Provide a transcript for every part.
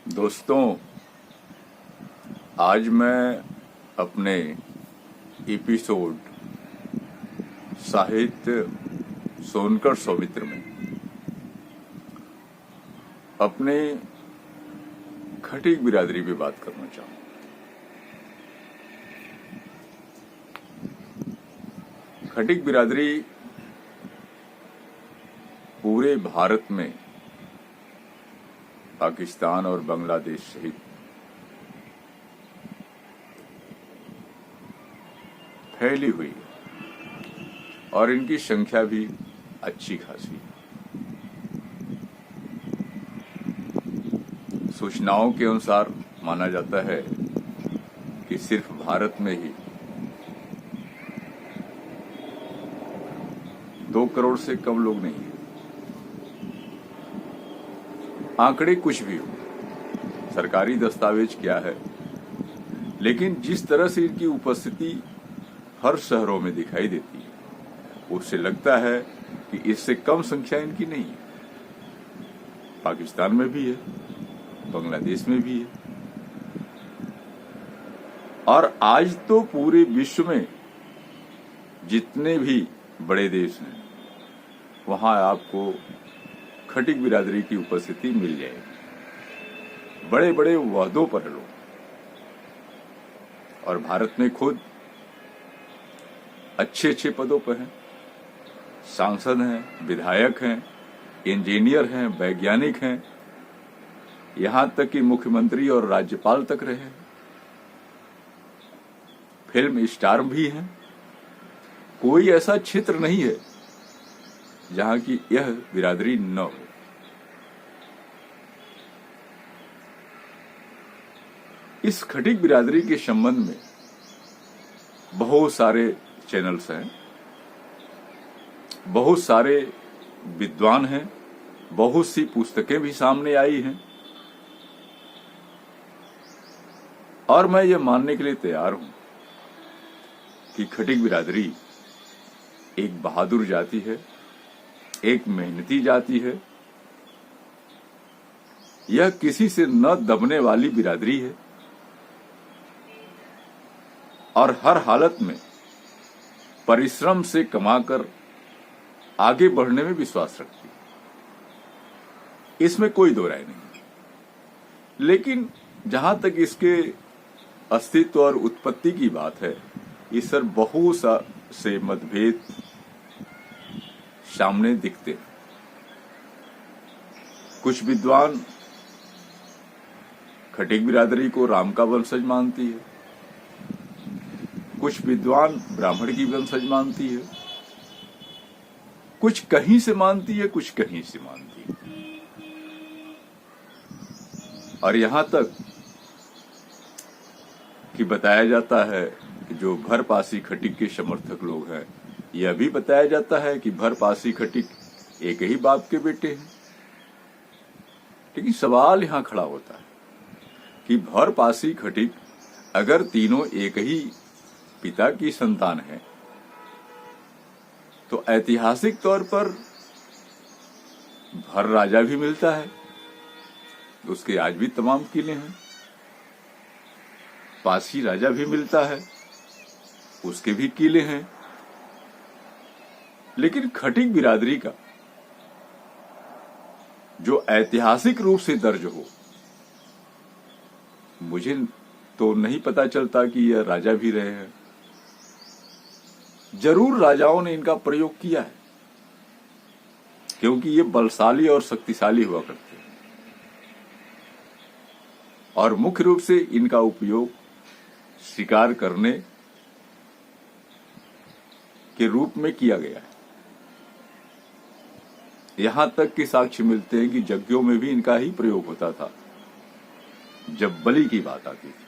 दोस्तों, आज मैं अपने एपिसोड साहित्य सोनकर सौमित्र में अपने खटीक बिरादरी पे बात करना चाहूँ। खटीक बिरादरी पूरे भारत में पाकिस्तान और बांग्लादेश सहित फैली हुई है और इनकी संख्या भी अच्छी खासी है। सूचनाओं के अनुसार माना जाता है कि सिर्फ भारत में ही 2 करोड़ से कम लोग नहीं हैं। आंकड़े कुछ भी हो, सरकारी दस्तावेज क्या है, लेकिन जिस तरह से इनकी उपस्थिति हर शहरों में दिखाई देती है उससे लगता है कि इससे कम संख्या इनकी नहीं है। पाकिस्तान में भी है, बांग्लादेश में भी है और आज तो पूरे विश्व में जितने भी बड़े देश हैं वहां आपको खटीक बिरादरी की उपस्थिति मिल जाएगी। बड़े बड़े ओहदों पर लोग, और भारत में खुद अच्छे अच्छे पदों पर हैं। सांसद हैं, विधायक हैं, इंजीनियर हैं, वैज्ञानिक हैं, यहां तक कि मुख्यमंत्री और राज्यपाल तक रहे हैं। फिल्म स्टार भी हैं। कोई ऐसा क्षेत्र नहीं है जहां की यह बिरादरी न हो। इस खटीक बिरादरी के संबंध में बहुत सारे चैनल्स हैं, बहुत सारे विद्वान हैं, बहुत सी पुस्तकें भी सामने आई हैं और मैं ये मानने के लिए तैयार हूं कि खटीक बिरादरी एक बहादुर जाति है, एक मेहनती जाति है। यह किसी से न दबने वाली बिरादरी है और हर हालत में परिश्रम से कमाकर आगे बढ़ने में विश्वास रखती है। इसमें कोई दो राय नहीं। लेकिन जहां तक इसके अस्तित्व और उत्पत्ति की बात है, इस पर बहुत से मतभेद सामने दिखते हैं। कुछ विद्वान खटीक बिरादरी को राम का वंशज मानती है, कुछ विद्वान ब्राह्मण की वंशज मानती है, कुछ कहीं से मानती है, कुछ कहीं से मानती है। और यहां तक कि बताया जाता है कि जो भरपासी खटीक के समर्थक लोग हैं, यह भी बताया जाता है कि भरपासी खटीक एक ही बाप के बेटे हैं। लेकिन सवाल यहां खड़ा होता है कि भरपासी खटीक अगर तीनों एक ही पिता की संतान है तो ऐतिहासिक तौर पर भर राजा भी मिलता है, उसके आज भी तमाम किले हैं। पासी राजा भी मिलता है, उसके भी किले हैं। लेकिन खटीक बिरादरी का जो ऐतिहासिक रूप से दर्ज हो, मुझे तो नहीं पता चलता कि यह राजा भी रहे हैं। जरूर राजाओं ने इनका प्रयोग किया है, क्योंकि ये बलशाली और शक्तिशाली हुआ करते हैं और मुख्य रूप से इनका उपयोग शिकार करने के रूप में किया गया है। यहां तक कि साक्ष्य मिलते हैं कि यज्ञों में भी इनका ही प्रयोग होता था जब बलि की बात आती थी,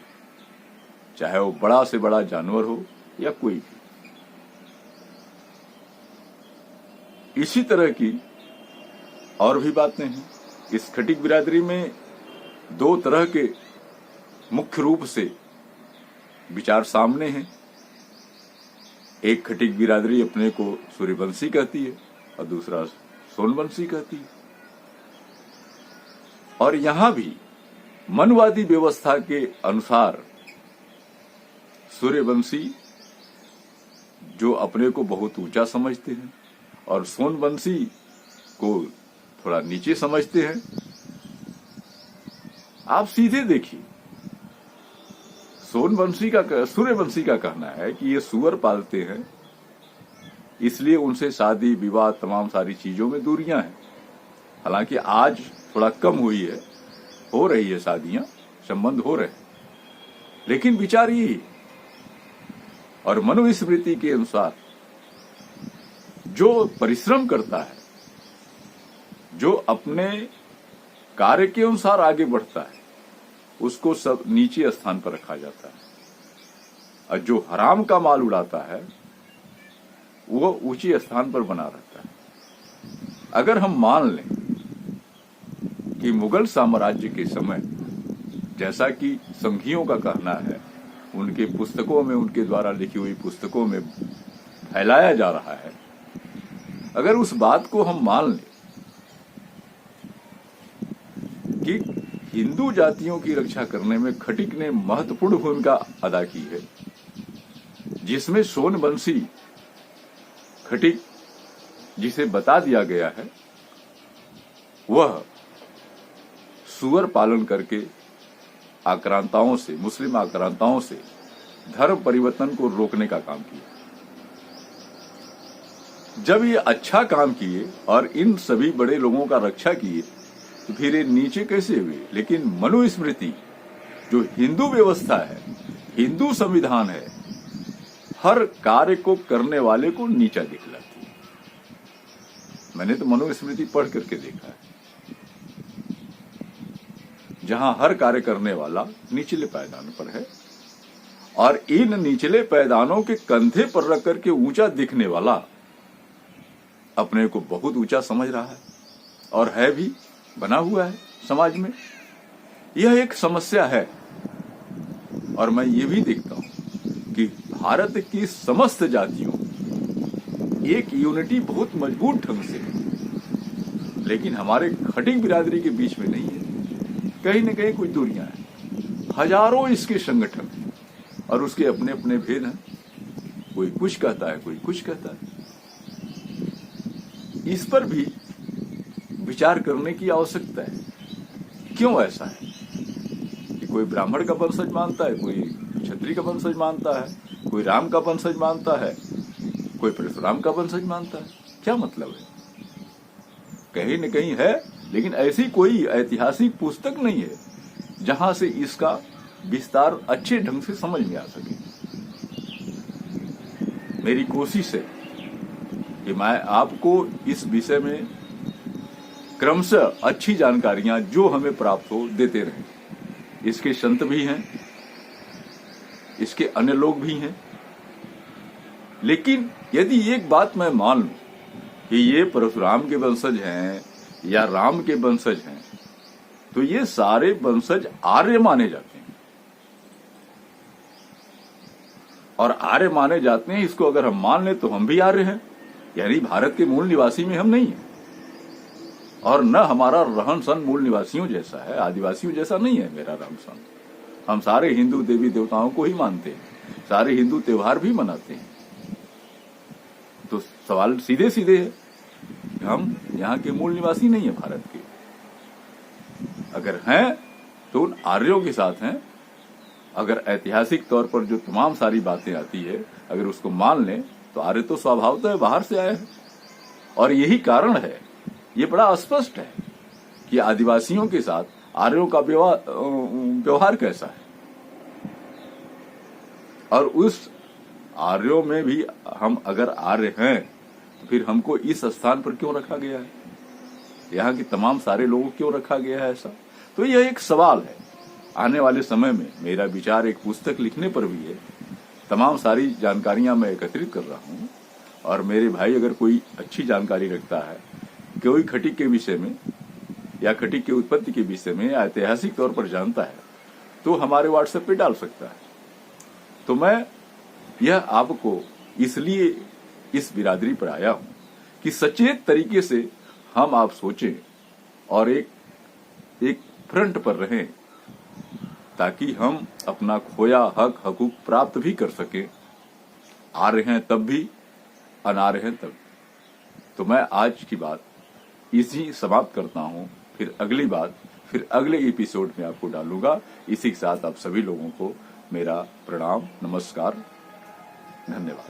चाहे वो बड़ा से बड़ा जानवर हो या कोई भी। इसी तरह की और भी बातें हैं। इस खटीक बिरादरी में 2 तरह के मुख्य रूप से विचार सामने हैं। एक खटीक बिरादरी अपने को सूर्यवंशी कहती है और दूसरा सोनवंशी कहती है। और यहां भी मनवादी व्यवस्था के अनुसार सूर्यवंशी जो अपने को बहुत ऊंचा समझते हैं और सोनवंशी को थोड़ा नीचे समझते हैं। आप सीधे देखिए, सूर्यवंशी का कहना है कि ये सुअर पालते हैं, इसलिए उनसे शादी विवाह तमाम सारी चीजों में दूरियां हैं। हालांकि आज थोड़ा कम हुई है, हो रही है शादियां, संबंध हो रहे हैं, लेकिन विचार यही। और मनुस्मृति के अनुसार जो परिश्रम करता है, जो अपने कार्य के अनुसार आगे बढ़ता है, उसको सब नीचे स्थान पर रखा जाता है, और जो हराम का माल उड़ाता है वो ऊंचे स्थान पर बना रहता है। अगर हम मान लें कि मुगल साम्राज्य के समय, जैसा कि संघियों का कहना है, उनके पुस्तकों में, उनके द्वारा लिखी हुई पुस्तकों में फैलाया जा रहा है, अगर उस बात को हम मान लें कि हिंदू जातियों की रक्षा करने में खटिक ने महत्वपूर्ण भूमिका अदा की है, जिसमें सोनवंशी खटिक जिसे बता दिया गया है, वह सुअर पालन करके आक्रांताओं से, मुस्लिम आक्रांताओं से धर्म परिवर्तन को रोकने का काम किया। जब ये अच्छा काम किए और इन सभी बड़े लोगों का रक्षा किए, तो फिर ये नीचे कैसे हुए? लेकिन मनुस्मृति जो हिंदू व्यवस्था है, हिंदू संविधान है, हर कार्य को करने वाले को नीचा दिखलाती है। मैंने तो मनुस्मृति पढ़ करके देखा है, जहां हर कार्य करने वाला निचले पायदान पर है, और इन निचले पायदानों के कंधे पर रख करके ऊंचा दिखने वाला अपने को बहुत ऊंचा समझ रहा है, और है भी, बना हुआ है समाज में। यह एक समस्या है। और मैं ये भी देखता हूं कि भारत की समस्त जातियों एक यूनिटी बहुत मजबूत ढंग से है, लेकिन हमारे खटिक बिरादरी के बीच में नहीं है। कहीं न कहीं कुछ दूरियां हैं, हजारों इसके संगठन हैं, और उसके अपने अपने भेद हैं। कोई कुछ कहता है, कोई कुछ कहता है। इस पर भी विचार करने की आवश्यकता है। क्यों ऐसा है कि कोई ब्राह्मण का वंशज मानता है, कोई क्षत्रिय का वंशज मानता है, कोई राम का वंशज मानता है, कोई परशुराम का वंशज मानता है? क्या मतलब है? कहीं न कहीं है, लेकिन ऐसी कोई ऐतिहासिक पुस्तक नहीं है जहां से इसका विस्तार अच्छे ढंग से समझ में आ सके। मेरी कोशिश है कि मैं आपको इस विषय में क्रमशः अच्छी जानकारियां जो हमें प्राप्त हो देते रहें। इसके संत भी हैं, इसके अन्य लोग भी हैं, लेकिन यदि एक बात मैं मान लूं कि ये परशुराम के वंशज हैं या राम के वंशज हैं, तो ये सारे वंशज आर्य माने जाते हैं, और आर्य माने जाते हैं। इसको अगर हम मान लें तो हम भी आर्य हैं, यानी भारत के मूल निवासी में हम नहीं हैं, और न हमारा रहन सहन मूल निवासियों जैसा है, आदिवासियों जैसा नहीं है मेरा रहन सहन। हम सारे हिंदू देवी देवताओं को ही मानते हैं, सारे हिंदू त्योहार भी मनाते हैं। तो सवाल सीधे सीधे है, हम यहाँ के मूल निवासी नहीं है भारत के। अगर हैं तो उन आर्यों के साथ हैं। अगर ऐतिहासिक तौर पर जो तमाम सारी बातें आती है, अगर उसको मान लें, तो आर्य तो स्वभावतः बाहर से आए हैं। और यही कारण है, ये बड़ा स्पष्ट है कि आदिवासियों के साथ आर्यों का व्यवहार कैसा है। और उस आर्यों में भी हम अगर आर्य हैं, तो फिर हमको इस स्थान पर क्यों रखा गया है? यहाँ के तमाम सारे लोगों को क्यों रखा गया है ऐसा? तो यह एक सवाल है। आने वाले समय में मेरा विचार एक पुस्तक लिखने पर भी है। तमाम सारी जानकारियां मैं एकत्रित कर रहा हूं, और मेरे भाई अगर कोई अच्छी जानकारी रखता है, कोई खटिक के विषय में या खटिक की उत्पत्ति के विषय में या ऐतिहासिक तौर पर जानता है, तो हमारे व्हाट्सएप पे डाल सकता है। तो मैं यह आपको इसलिए इस बिरादरी पर आया हूं कि सचेत तरीके से हम आप सोचें और एक फ्रंट पर रहें ताकि हम अपना खोया हक हकूक प्राप्त भी कर सकें। आ रहे हैं तब भी, अना रहे हैं तब। तो मैं आज की बात इसी समाप्त करता हूं। फिर अगली बात फिर अगले एपिसोड में आपको डालूंगा। इसी के साथ आप सभी लोगों को मेरा प्रणाम, नमस्कार, धन्यवाद।